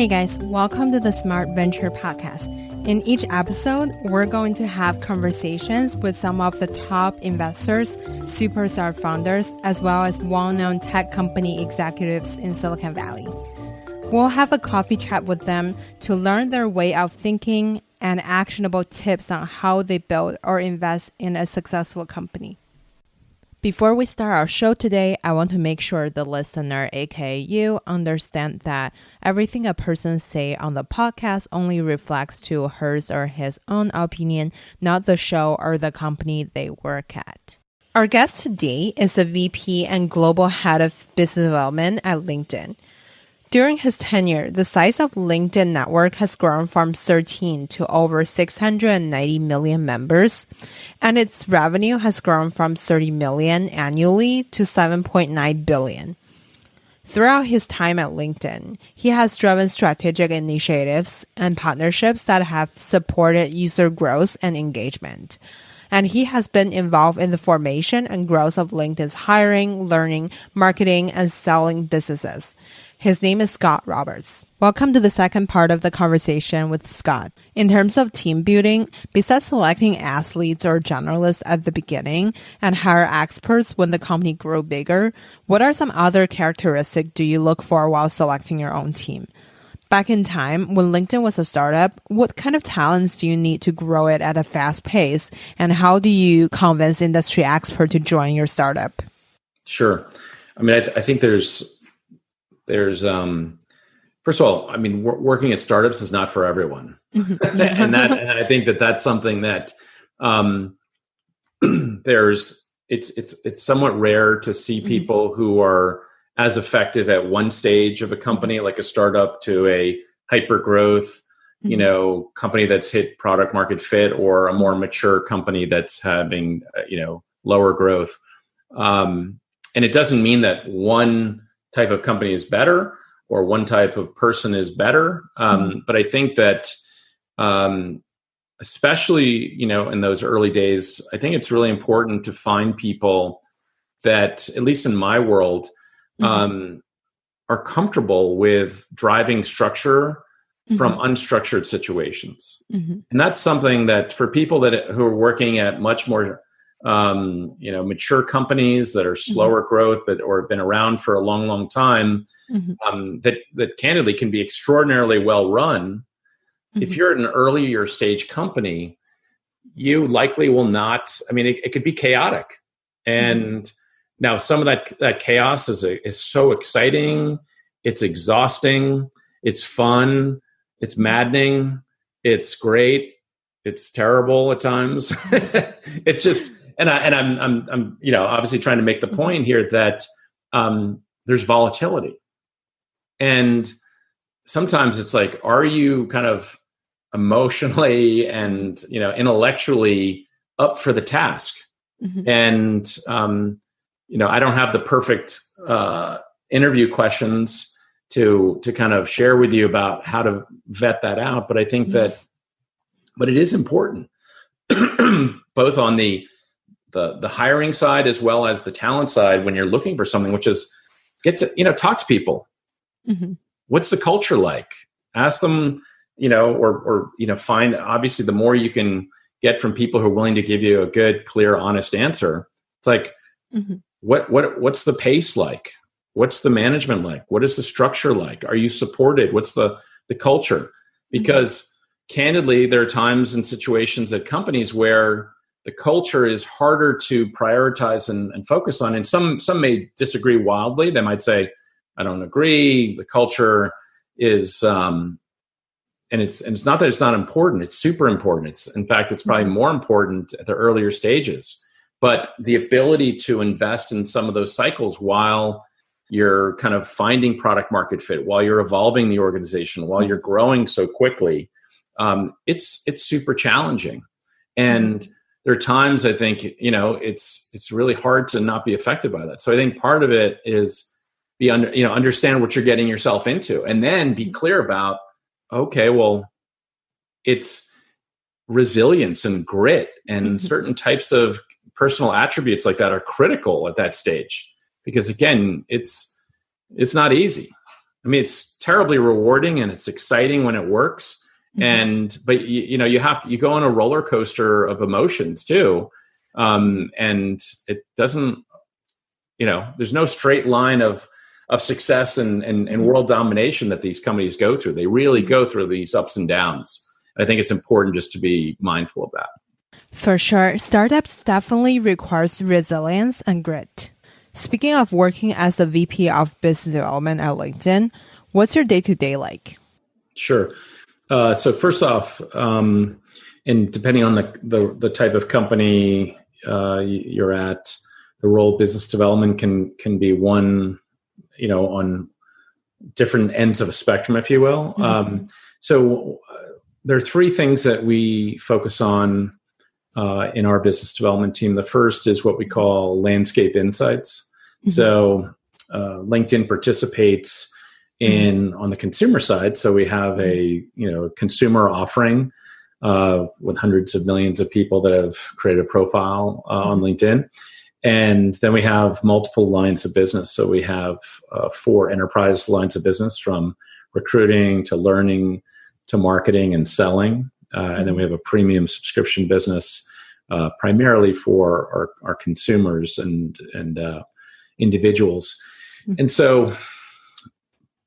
Hey guys, welcome to the Smart Venture Podcast. In each episode, we're going to have conversations with some of the top investors, superstar founders, as well as well-known tech company executives in Silicon Valley. We'll have a coffee chat with them to learn their way of thinking and actionable tips on how they build or invest in a successful company. Before we start our show today, I want to make sure the listener, aka you, understand that everything a person say on the podcast only reflects to hers or his own opinion, not the show or the company they work at. Our guest today is a VP and Global Head of Business Development at LinkedIn. During his tenure, the size of LinkedIn network has grown from 13 to over 690 million members, and its revenue has grown from 30 million annually to 7.9 billion. Throughout his time at LinkedIn, he has driven strategic initiatives and partnerships that have supported user growth and engagement. And he has been involved in the formation and growth of LinkedIn's hiring, learning, marketing, and selling businesses. His name is Scott Roberts. Welcome to the second part of the conversation with Scott. In terms of team building, besides selecting athletes or generalists at the beginning and hire experts when the company grows bigger, what are some other characteristics do you look for while selecting your own team? Back in time, when LinkedIn was a startup, what kind of talents do you need to grow it at a fast pace? And how do you convince industry experts to join your startup? Sure. I mean, I think there's first of all, I mean, working at startups is not for everyone. Mm-hmm. and I think that's something that it's somewhat rare to see people who are as effective at one stage of a company, like a startup, to a hyper growth, company that's hit product market fit, or a more mature company that's having, lower growth. And it doesn't mean that one type of company is better or one type of person is better. But I think that, especially, in those early days, I think it's really important to find people that, at least in my world, are comfortable with driving structure from unstructured situations. And that's something that for people who are working at much more mature companies that are slower growth, or have been around for a long, long time, that candidly can be extraordinarily well run. If you're at an earlier stage company, you likely will not. I mean, it could be chaotic, and now some of that chaos is so exciting, it's exhausting, it's fun, it's maddening, it's great, it's terrible at times. It's just. And I'm obviously trying to make the point here that there's volatility, and sometimes it's like, are you kind of emotionally and intellectually up for the task? And I don't have the perfect interview questions to kind of share with you about how to vet that out, but I think but it is important, both on the hiring side as well as the talent side, when you're looking for something, which is get to, talk to people. What's the culture like? Ask them, or find, obviously the more you can get from people who are willing to give you a good, clear, honest answer. It's like, what's the pace like? What's the management like? What is the structure like? Are you supported? What's the culture? Because candidly, there are times and situations at companies where the culture is harder to prioritize and focus on. And some may disagree wildly. They might say, I don't agree. The culture is, and it's not that it's not important. It's super important. In fact, it's probably more important at the earlier stages. But the ability to invest in some of those cycles while you're kind of finding product market fit, while you're evolving the organization, while you're growing so quickly, it's super challenging. And there are times I think, it's really hard to not be affected by that. So I think part of it is understand what you're getting yourself into, and then be clear about, okay, well, it's resilience and grit and certain types of personal attributes like that are critical at that stage, because again, it's not easy. I mean, it's terribly rewarding and it's exciting when it works. But you have to, you go on a roller coaster of emotions too. And it doesn't, there's no straight line of success and world domination that these companies go through. They really go through these ups and downs. I think it's important just to be mindful of that. For sure. Startups definitely requires resilience and grit. Speaking of working as the VP of Business Development at LinkedIn, what's your day-to-day like? Sure. So first off, and depending on the type of company you're at, the role of business development can be one, on different ends of a spectrum, if you will. So there are three things that we focus on in our business development team. The first is what we call landscape insights. So LinkedIn participates on the consumer side. So we have a consumer offering with hundreds of millions of people that have created a profile on LinkedIn. And then we have multiple lines of business. So we have 4 enterprise lines of business, from recruiting to learning to marketing and selling. And then we have a premium subscription business primarily for our consumers and individuals. And so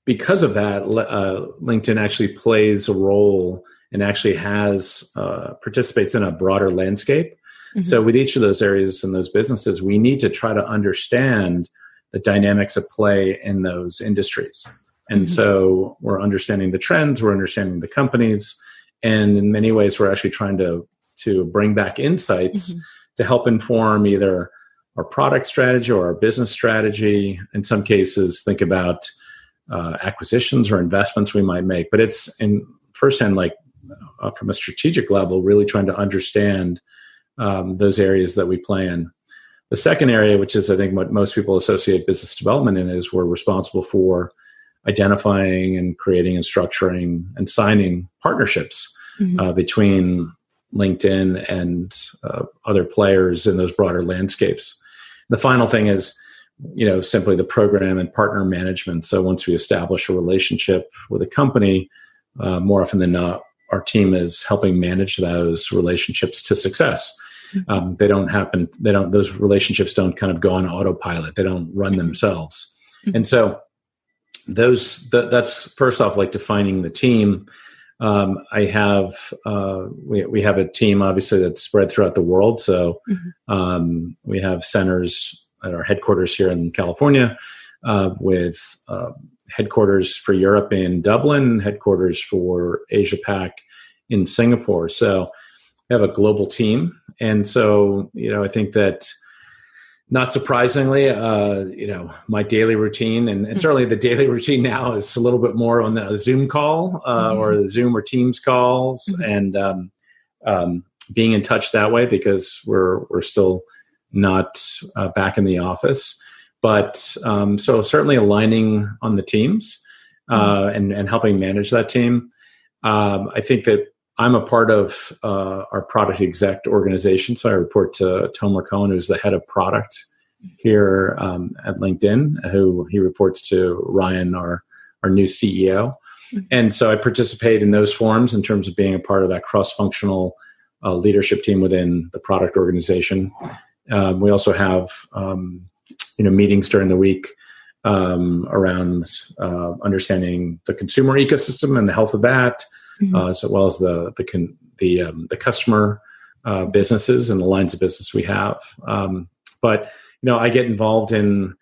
because of that, LinkedIn actually plays a role and actually participates in a broader landscape. So with each of those areas and those businesses, we need to try to understand the dynamics at play in those industries. And so we're understanding the trends, we're understanding the companies, and in many ways, we're actually trying to bring back insights to help inform either our product strategy or our business strategy. In some cases, think about acquisitions or investments we might make. But it's in firsthand, from a strategic level, really trying to understand those areas that we play in. The second area, which is I think what most people associate business development in, is we're responsible for identifying and creating and structuring and signing partnerships between LinkedIn and other players in those broader landscapes. The final thing is, simply the program and partner management. So once we establish a relationship with a company, more often than not, our team is helping manage those relationships to success. Those relationships don't kind of go on autopilot. They don't run themselves. And so that's first off, defining the team. We have a team obviously that's spread throughout the world. So we have centers at our headquarters here in California, with headquarters for Europe in Dublin, headquarters for Asia Pac in Singapore. So we have a global team. And so, I think that, not surprisingly, my daily routine, and certainly the daily routine now, is a little bit more on the Zoom call or the Zoom or Teams calls, and being in touch that way, because we're still not back in the office. But so certainly aligning on the teams and helping manage that team. I think that I'm a part of our product exec organization. So I report to Tomer Cohen, who's the head of product here at LinkedIn, who he reports to Ryan, our new CEO. And so I participate in those forums in terms of being a part of that cross-functional leadership team within the product organization. We also have meetings during the week around understanding the consumer ecosystem and the health of that, as well as the customer businesses and the lines of business we have. But I get involved in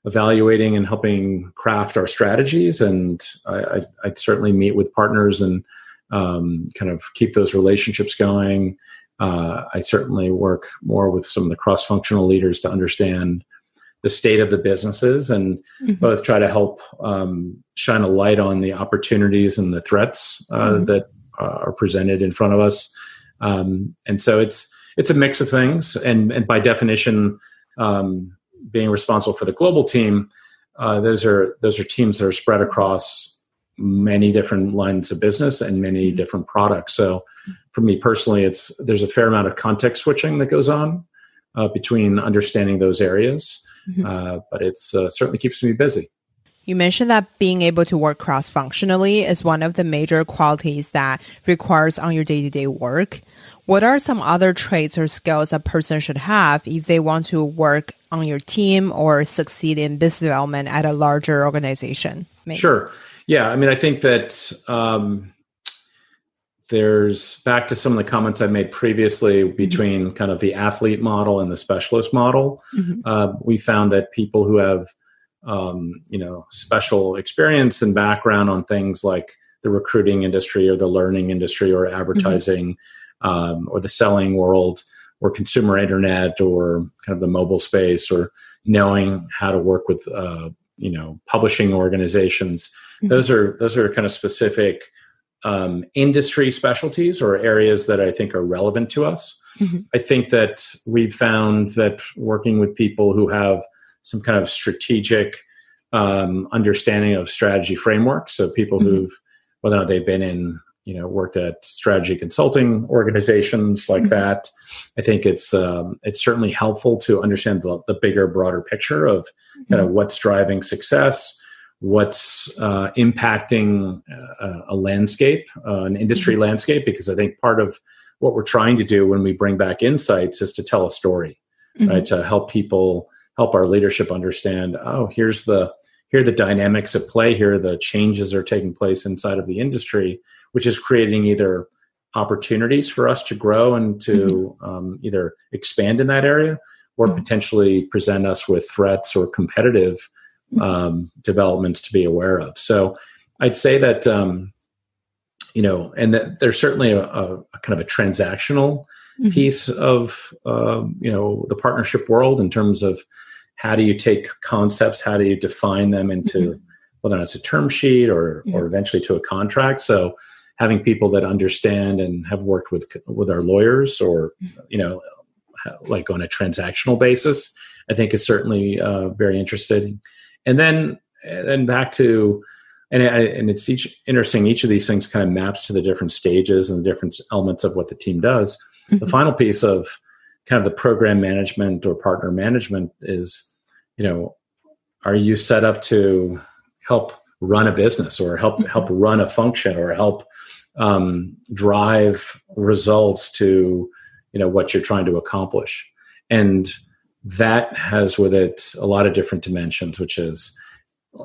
evaluating and helping craft our strategies, and I certainly meet with partners and kind of keep those relationships going. I certainly work more with some of the cross-functional leaders to understand the state of the businesses, and both try to help shine a light on the opportunities and the threats that are presented in front of us. And so it's a mix of things. And by definition, being responsible for the global team, those are teams that are spread across many different lines of business and many different products. So for me personally, there's a fair amount of context switching that goes on between understanding those areas. But it certainly keeps me busy. You mentioned that being able to work cross-functionally is one of the major qualities that requires on your day-to-day work. What are some other traits or skills a person should have if they want to work on your team or succeed in business development at a larger organization? Maybe. Sure. Yeah. I mean, I think that there's back to some of the comments I made previously between kind of the athlete model and the specialist model. We found that people who have, special experience and background on things like the recruiting industry or the learning industry or advertising or the selling world or consumer internet or kind of the mobile space or knowing how to work with, publishing organizations. Those are kind of specific industry specialties or areas that I think are relevant to us. I think that we've found that working with people who have some kind of strategic understanding of strategy frameworks, so people who've, whether or not they've been in, worked at strategy consulting organizations like that, I think it's certainly helpful to understand the bigger, broader picture of kind of what's driving success, what's impacting a landscape, an industry landscape, because I think part of what we're trying to do when we bring back insights is to tell a story, right? To help our leadership understand, here are the dynamics at play, here are the changes that are taking place inside of the industry, which is creating either opportunities for us to grow and to either expand in that area or potentially present us with threats or competitive developments to be aware of. So I'd say that, and that there's certainly a kind of a transactional piece of, the partnership world in terms of how do you take concepts, how do you define them into whether or not it's a term sheet or eventually to a contract. So having people that understand and have worked with our lawyers or, like on a transactional basis, I think is certainly very interesting. And then back to, and it's interesting, each of these things kind of maps to the different stages and the different elements of what the team does. The final piece of kind of the program management or partner management is, are you set up to help run a business or help run a function or help drive results to, what you're trying to accomplish? And that has with it a lot of different dimensions, which is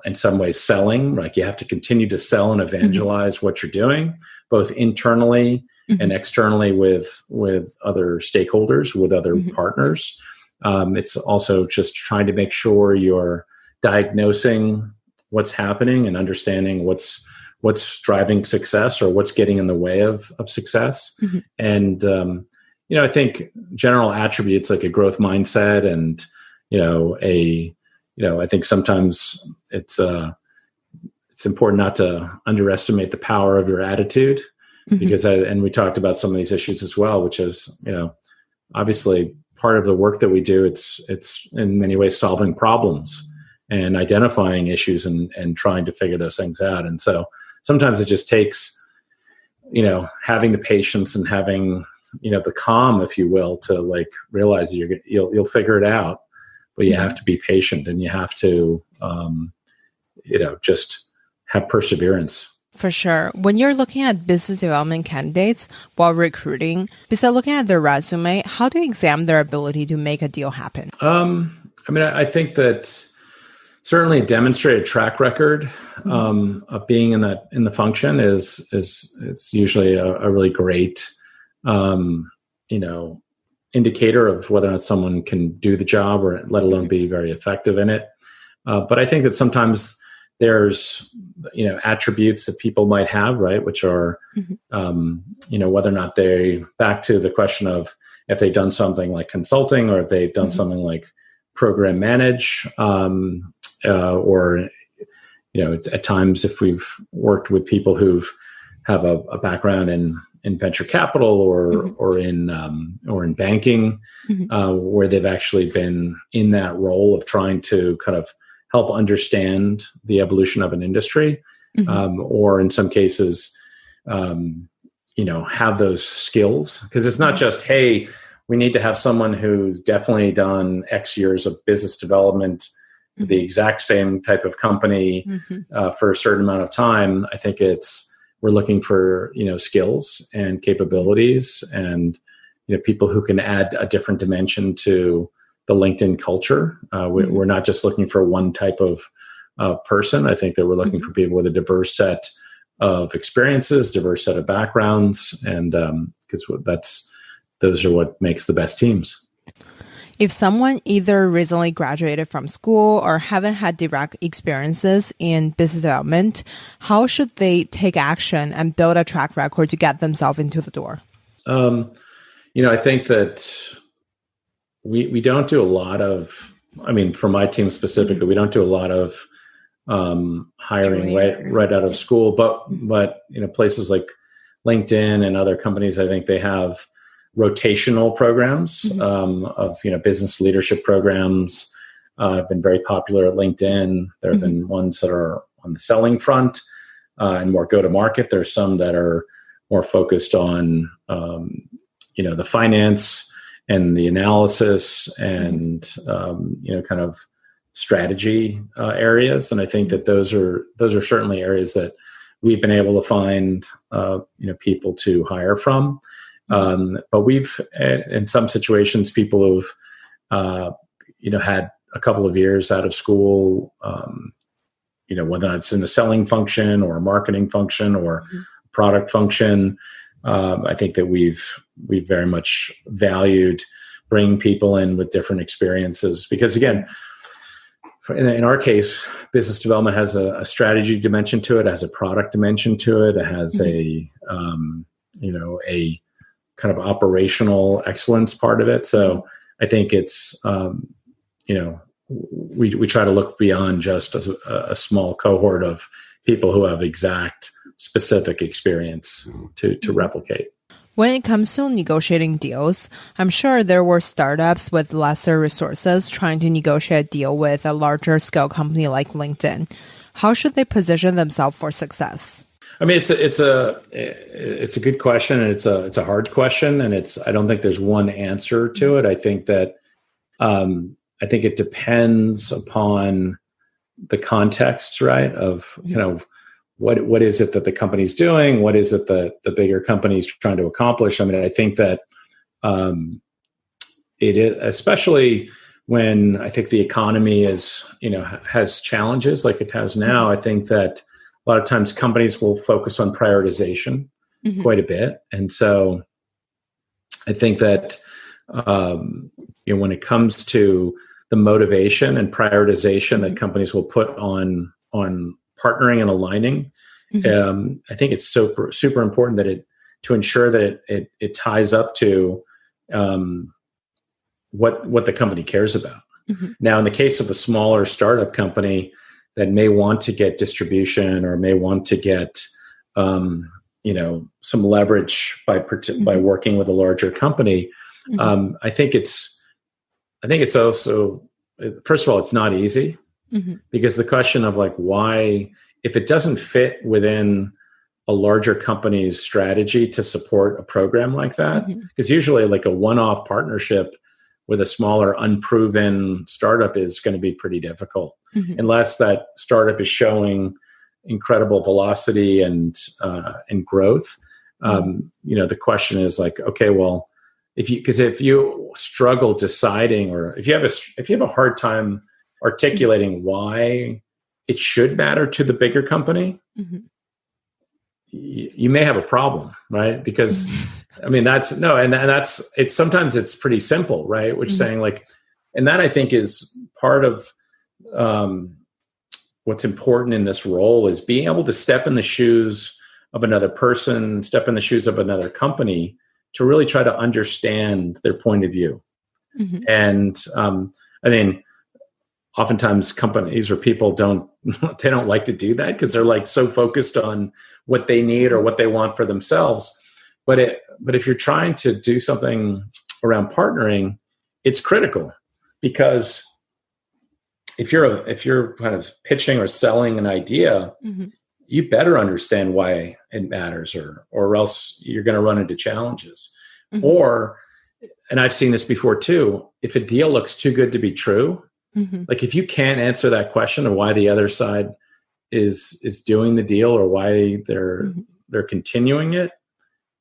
in some ways selling, like you have to continue to sell and evangelize what you're doing, both internally and externally with other stakeholders, with other partners. It's also just trying to make sure you're diagnosing what's happening and understanding what's driving success or what's getting in the way of success. And, I think general attributes like a growth mindset and, I think sometimes it's important not to underestimate the power of your attitude because and we talked about some of these issues as well, which is, obviously part of the work that we do, it's in many ways solving problems and identifying issues and trying to figure those things out. And so sometimes it just takes, having the patience and having, the calm, if you will, to like realize you'll figure it out, but you have to be patient and you have to, just have perseverance. For sure. When you're looking at business development candidates while recruiting, besides looking at their resume, how do you examine their ability to make a deal happen? I think that certainly a demonstrated track record of being in the function is it's usually a really great indicator of whether or not someone can do the job or let alone be very effective in it. But I think that sometimes there's attributes that people might have, right, which are whether or not they, back to the question of if they've done something like consulting or if they've done something like program manage or at times if we've worked with people who have a background in venture capital or in banking where they've actually been in that role of trying to kind of help understand the evolution of an industry, or in some cases, have those skills. Because it's not just, hey, we need to have someone who's definitely done X years of business development, the exact same type of company for a certain amount of time. I think we're looking for, skills and capabilities and, people who can add a different dimension to the LinkedIn culture. We're not just looking for one type of person. I think that we're looking for people with a diverse set of experiences, diverse set of backgrounds, and because those are what makes the best teams. If someone either recently graduated from school or haven't had direct experiences in business development, how should they take action and build a track record to get themselves into the door? I think that we don't do a lot of, for my team specifically, we don't do a lot of hiring right out of school, but places like LinkedIn and other companies, I think they have rotational programs of business leadership programs have been very popular at LinkedIn. There have been ones that are on the selling front and more go to market. There's some that are more focused on the finance and the analysis and kind of strategy areas. And I think that those are certainly areas that we've been able to find people to hire from. But we've, in some situations, people who've, had a couple of years out of school, whether it's in a selling function or a marketing function or product function. I think that we've very much valued bringing people in with different experiences because, again, in our case, business development has a strategy dimension to it, has a product dimension to it, it has a kind of operational excellence part of it. So I think it's, we try to look beyond just a small cohort of people who have exact specific experience to replicate. When it comes to negotiating deals, I'm sure there were startups with lesser resources trying to negotiate a deal with a larger scale company like LinkedIn. How should they position themselves for success? It's a good question, and it's a hard question, and I don't think there's one answer to it. I think that I think it depends upon the context, right? Of what is it that the company's doing? What is it that the bigger company's trying to accomplish? I think that it is, especially when I think the economy has challenges like it has now. I think that a lot of times companies will focus on prioritization quite a bit. And so I think that, when it comes to the motivation and prioritization that companies will put on partnering and aligning, I think it's super important that to ensure that it ties up to what the company cares about. Now, in the case of a smaller startup company that may want to get distribution or may want to get some leverage by working with a larger company, I think it's also, first of all, it's not easy because the question of why, if it doesn't fit within a larger company's strategy to support a program like that, because usually a one-off partnership with a smaller, unproven startup is going to be pretty difficult unless that startup is showing incredible velocity and growth. The question is okay, well, if you struggle deciding, or if you have a hard time articulating why it should matter to the bigger company, you may have a problem, right? Because sometimes it's pretty simple, right? Which saying and that I think is part of what's important in this role is being able to step in the shoes of another person, step in the shoes of another company to really try to understand their point of view. And oftentimes companies or people don't like to do that because they're so focused on what they need or what they want for themselves. But if you're trying to do something around partnering, it's critical because if you're kind of pitching or selling an idea, you better understand why it matters, or else you're going to run into challenges. And I've seen this before too, if a deal looks too good to be true, Mm-hmm. Like if you can't answer that question of why the other side is doing the deal or why they're continuing it,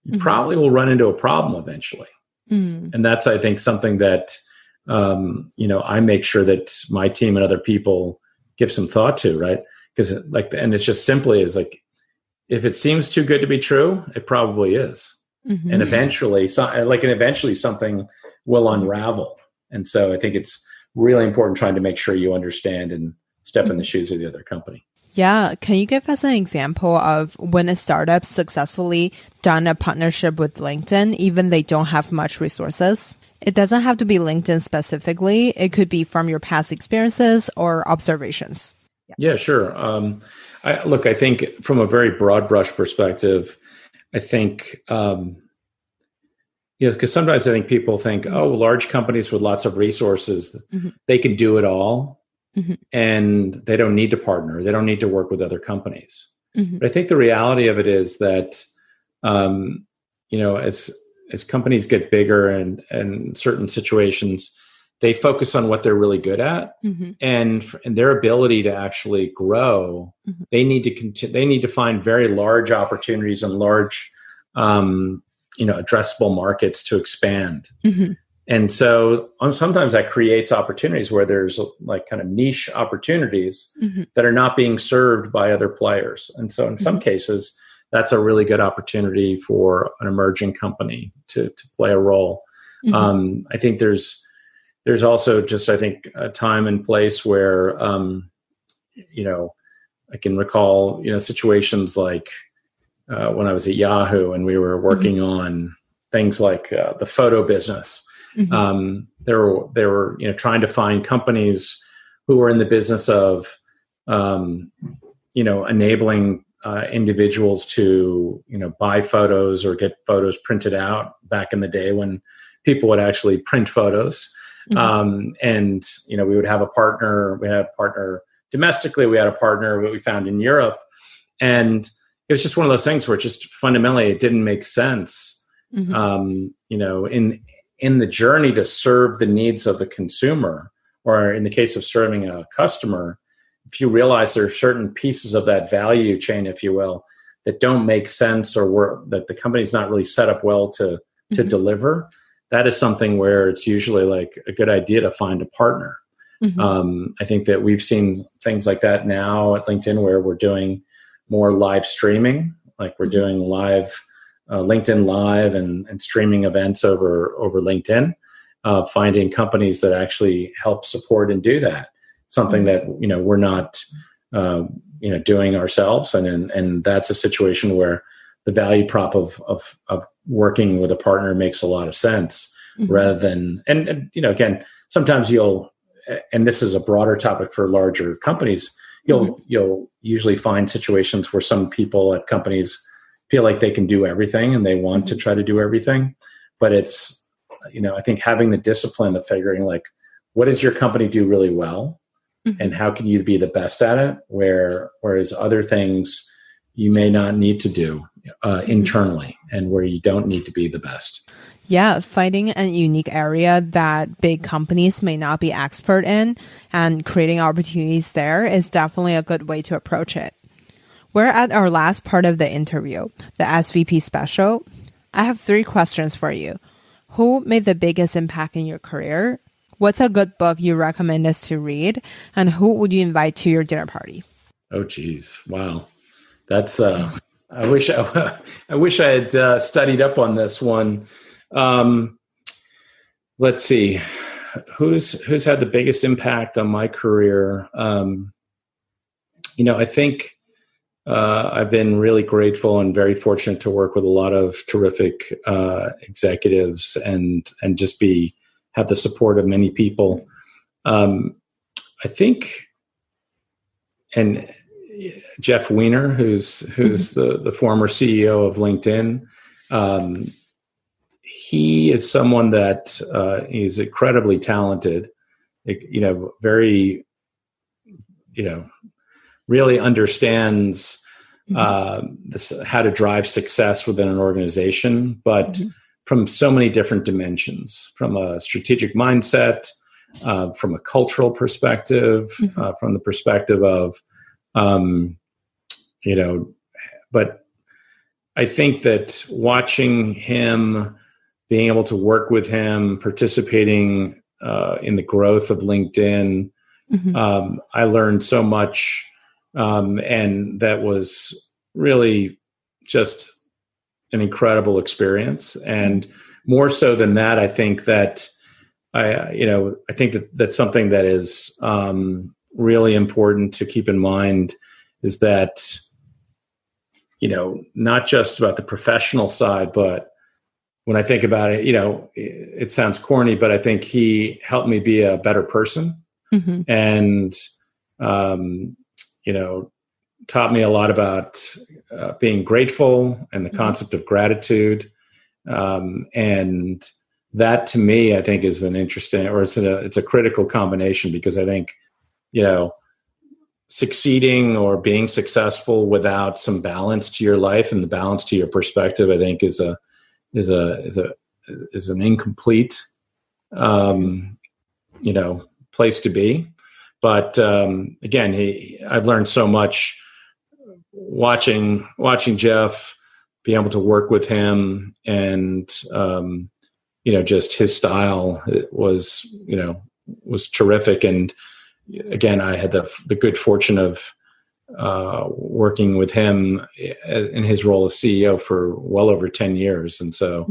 you probably will run into a problem eventually. And that's, I think, something that I make sure that my team and other people give some thought to, right? Because and it's just simply is like, if it seems too good to be true, it probably is. And eventually something will unravel. And so I think it's really important trying to make sure you understand and step in the shoes of the other company. Yeah. Can you give us an example of when a startup successfully done a partnership with LinkedIn, even they don't have much resources? It doesn't have to be LinkedIn specifically. It could be from your past experiences or observations. Yeah, sure. I think from a very broad brush perspective, I think, because sometimes I think people think, large companies with lots of resources, they can do it all. And they don't need to partner. They don't need to work with other companies. But I think the reality of it is that, as companies get bigger and certain situations, they focus on what they're really good at, and their ability to actually grow. They need to they need to find very large opportunities and large, addressable markets to expand. And so sometimes that creates opportunities where there's like kind of niche opportunities that are not being served by other players. And so in some cases, that's a really good opportunity for an emerging company to play a role. I think there's also just, I think, a time and place where, I can recall, situations like when I was at Yahoo and we were working on things like the photo business. They were trying to find companies who were in the business of, enabling individuals to, buy photos or get photos printed out back in the day when people would actually print photos. And, we would have a partner. We had a partner domestically. We had a partner that we found in Europe. And it was just one of those things where just fundamentally it didn't make sense, in the journey to serve the needs of the consumer, or in the case of serving a customer. If you realize there are certain pieces of that value chain, if you will, that don't make sense or that the company's not really set up well to deliver, that is something where it's usually like a good idea to find a partner. I think that we've seen things like that now at LinkedIn where we're doing more live streaming, like we're doing live LinkedIn Live and streaming events over LinkedIn, finding companies that actually help support and do that. Something that, we're not, doing ourselves. And that's a situation where the value prop of working with a partner makes a lot of sense rather than, and again, sometimes and this is a broader topic for larger companies, you'll usually find situations where some people at companies feel like they can do everything and they want to try to do everything. But it's, I think having the discipline of figuring like, what does your company do really well? And how can you be the best at it? Whereas other things you may not need to do internally and where you don't need to be the best. Yeah, finding a unique area that big companies may not be expert in and creating opportunities there is definitely a good way to approach it. We're at our last part of the interview, the SVP special. I have 3 questions for you. Who made the biggest impact in your career? What's a good book you recommend us to read? And who would you invite to your dinner party? Oh, geez. Wow. That's, I wish I had studied up on this one. Let's see. Who's had the biggest impact on my career? I think I've been really grateful and very fortunate to work with a lot of terrific executives and just have the support of many people. I think, and Jeff Weiner, who's the former CEO of LinkedIn, he is someone that is incredibly talented, very, really understands how to drive success within an organization, but from so many different dimensions, from a strategic mindset, from a cultural perspective, from the perspective of, but I think that watching him, being able to work with him, participating in the growth of LinkedIn, I learned so much, and that was really just an incredible experience. And more so than that, I think that I think that that's something that is really important to keep in mind, is that, not just about the professional side, but when I think about it, it sounds corny, but I think he helped me be a better person, and, taught me a lot about being grateful and the concept of gratitude. And that, to me, I think is an interesting, or it's a critical combination, because I think, succeeding or being successful without some balance to your life and the balance to your perspective, I think is an incomplete, place to be. But again, I've learned so much watching Jeff, being able to work with him, and just his style was terrific. And again, I had the good fortune of working with him in his role as CEO for well over 10 years. And so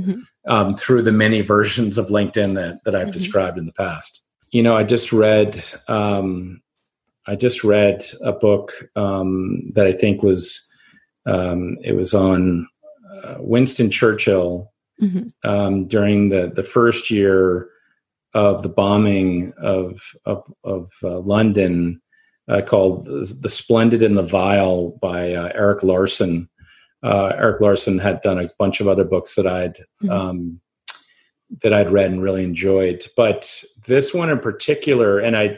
through the many versions of LinkedIn that I've described in the past. I just read a book that I think was it was on Winston Churchill during the first year of the bombing of London, called "The Splendid and the Vile" by Eric Larson. Eric Larson had done a bunch of other books that I'd read and really enjoyed, but this one in particular, and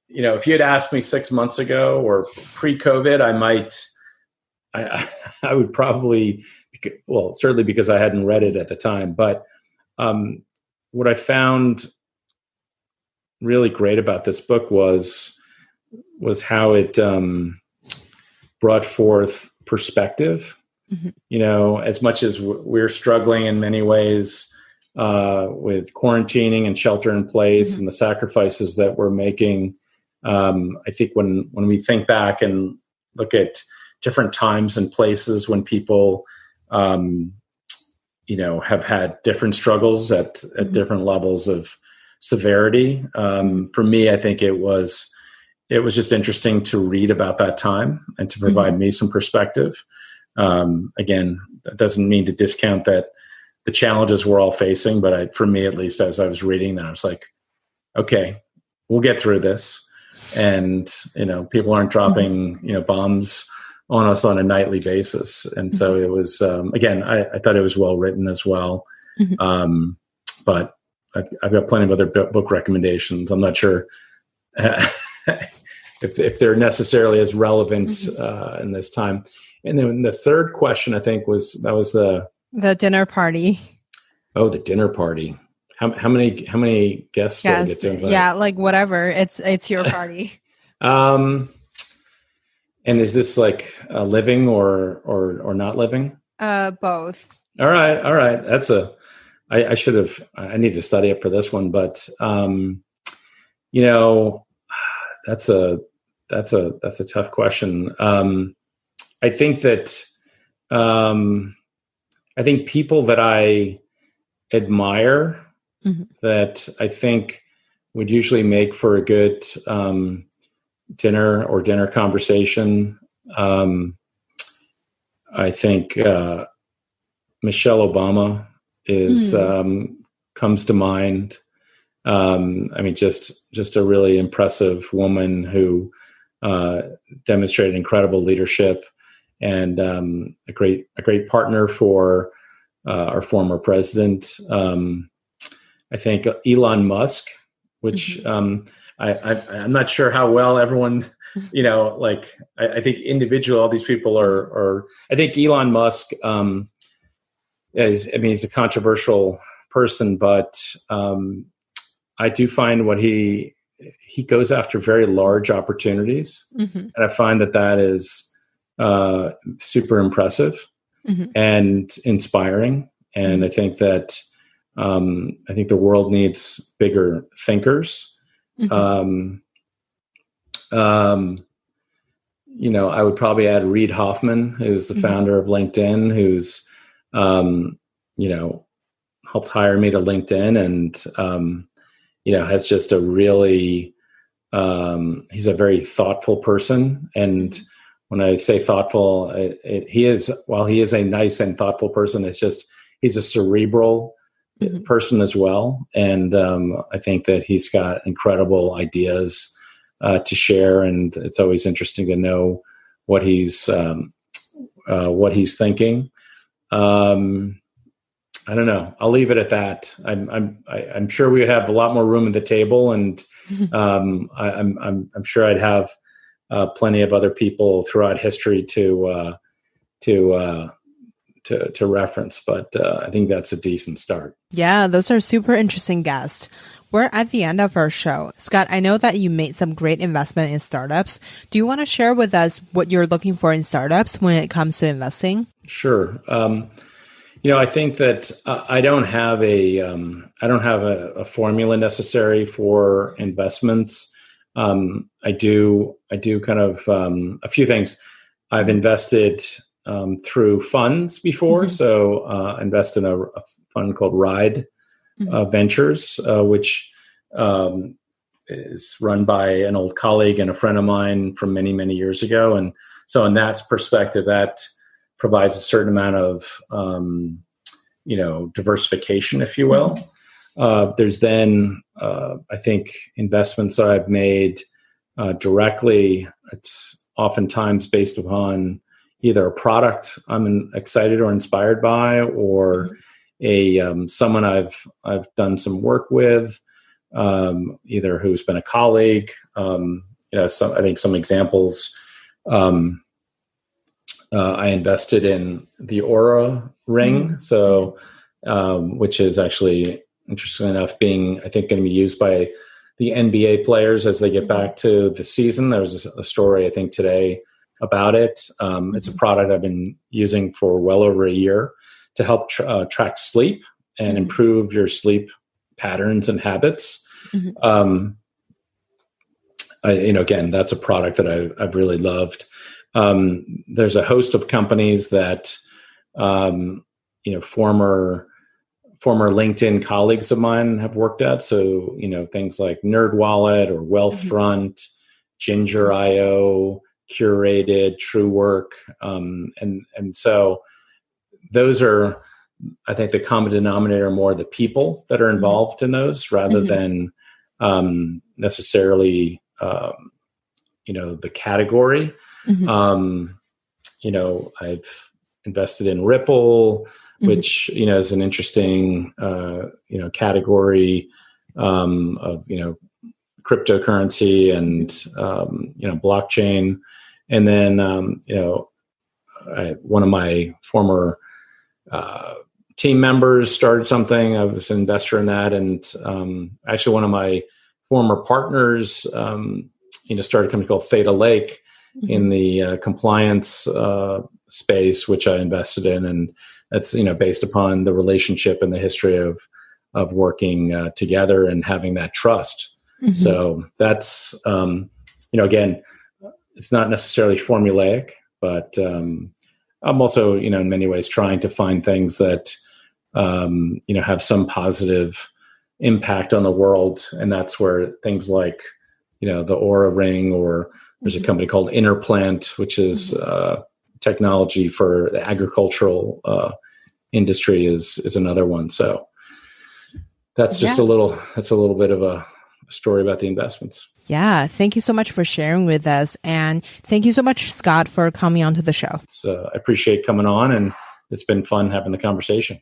if you had asked me 6 months ago or pre-COVID, I would probably, well, certainly because I hadn't read it at the time, but what I found really great about this book was how it brought forth perspective. As much as we're struggling in many ways with quarantining and shelter in place and the sacrifices that we're making, I think when we think back and look at different times and places when people, have had different struggles at different levels of severity. For me, I think it was just interesting to read about that time and to provide me some perspective. Again, that doesn't mean to discount that the challenges we're all facing, but for me, at least, as I was reading that, I was like, okay, we'll get through this. And, people aren't dropping, bombs on us on a nightly basis. And so it was, again, I thought it was well written as well. But I've got plenty of other book recommendations. I'm not sure if they're necessarily as relevant in this time. And then the third question, I think, was the dinner party. Oh, the dinner party. How many guests do I get to invite? Yeah, like whatever. It's your party. And is this like living or not living? Both. All right. I need to study up for this one, but that's a tough question. I think that I think people that I admire, that I think would usually make for a good dinner conversation. I think Michelle Obama comes to mind. Just a really impressive woman who demonstrated incredible leadership, and a great partner for our former president. I think Elon Musk, which I'm not sure how well everyone, I think all these people are, I think Elon Musk he's a controversial person, but I do find what he goes after very large opportunities, and I find that is super impressive and inspiring. And I think that the world needs bigger thinkers. I would probably add Reid Hoffman, who's the founder of LinkedIn, who's helped hire me to LinkedIn, and has just a really he's a very thoughtful person. And when I say thoughtful, while he is a nice and thoughtful person, it's just he's a cerebral person as well. And I think that he's got incredible ideas to share, and it's always interesting to know what he's thinking. I don't know. I'll leave it at that. I'm sure we would have a lot more room at the table, and I'm sure I'd have plenty of other people throughout history to reference. But I think that's a decent start. Yeah, those are super interesting guests. We're at the end of our show. Scott, I know that you made some great investment in startups. Do you want to share with us what you're looking for in startups when it comes to investing? Sure. I think that I don't have a formula necessary for investments. I do kind of a few things. I've invested through funds before. So I invested in a fund called Ride Ventures, which is run by an old colleague and a friend of mine from many, many years ago. And so in that perspective, that provides a certain amount of, diversification, if you will. There's then, I think, investments that I've made directly. It's oftentimes based upon either a product I'm excited or inspired by, or someone I've done some work with, either who's been a colleague. I think some examples. I invested in the Aura ring, so which is actually, interestingly enough, I think going to be used by the NBA players as they get back to the season. There was a story I think today about it. It's a product I've been using for well over a year to help track sleep and improve your sleep patterns and habits. Again, that's a product that I've really loved. There's a host of companies that, former LinkedIn colleagues of mine have worked at. So, things like NerdWallet or Wealthfront, Ginger.io, Curated, TrueWork. And so those are, I think, the common denominator more the people that are involved in those rather than necessarily, the category. I've invested in Ripple, which, is an interesting, category of, cryptocurrency and, blockchain. And then, one of my former team members started something. I was an investor in that. And actually one of my former partners, started a company called Theta Lake in the compliance space, which I invested in. And that's, based upon the relationship and the history of working together and having that trust. So that's, again, it's not necessarily formulaic, but I'm also, in many ways trying to find things that, have some positive impact on the world. And that's where things like, the Aura Ring, or there's a company called Interplant, which is technology for the agricultural industry is another one. So that's just a little bit of a story about the investments. Yeah. Thank you so much for sharing with us. And thank you so much, Scott, for coming onto the show. I appreciate coming on, and it's been fun having the conversation.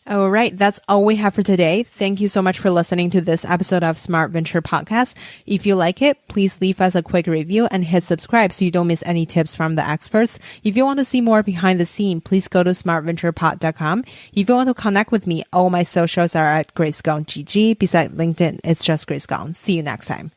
All right, that's all we have for today. Thank you so much for listening to this episode of Smart Venture Podcast. If you like it, please leave us a quick review and hit subscribe so you don't miss any tips from the experts. If you want to see more behind the scene, please go to smartventurepod.com. If you want to connect with me, all my socials are at Grace Gong GG. Besides LinkedIn, it's just Grace Gong. See you next time.